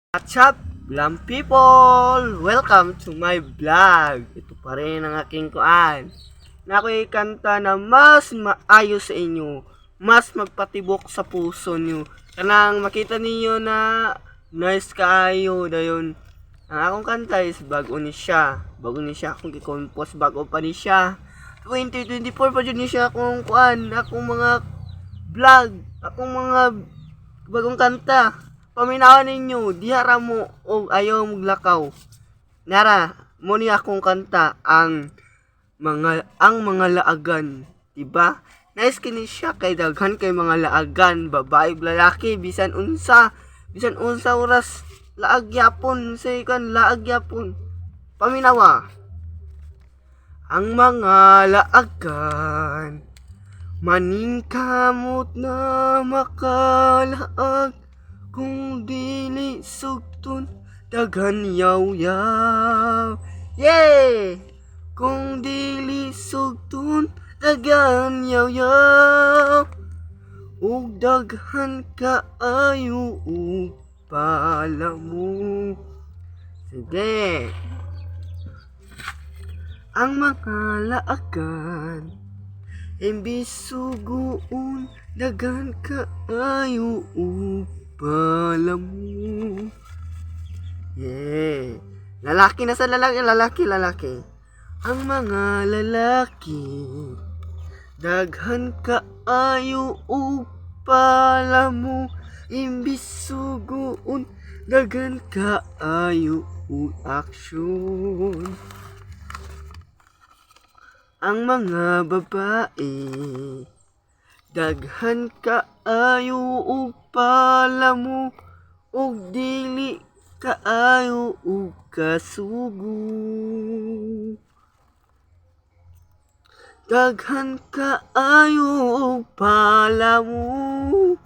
What's up, Blam people? Welcome to my vlog. Ito pa rin ang aking kuan. Na ako'y kanta na mas maayos sa inyo, mas magpatibok sa puso nyo. Kanang makita ninyo na nice kaayo dayon. Ang akong kanta is bago ni siya. Bago ni siya akong i-compose, bago pa ni siya. 2024 pa dyan ni siya akong kuan, akong mga vlog, akong mga bagong kanta. Paminawan ninyo, dihara mo o ayaw maglakaw. Nara, mo ni akong kanta ang mga laagan, diba? Nice kini siya kay daghan kay mga laagan, babae, lalaki, bisan unsa oras laag yapon, say kan laag yapon. Paminawa. Ang mga laagan maningkamot na makalaag. Kung dili sugton, daghan yaw-yaw. Yeah! Kung dili sugton, daghan yaw-yaw. Ug daghan kaayo ug pala mo. Sige. Ang mga laagan, imbis suguon, daghan kaayo ug pala mo. Yeah. Lalaki na sa lalaki. Ang mga lalaki, daghan kaayo ug pala mo. Imbis suguon, daghan kaayo ug aksyon. Ang mga babae, daghan kaayo ug pala mo, ug dili kaayo ug kasugo. Daghan kaayo ug pala mo,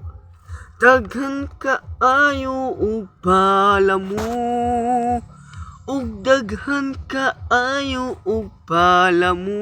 daghan kaayo ug pala mo, ug daghan kaayo ug pala mo.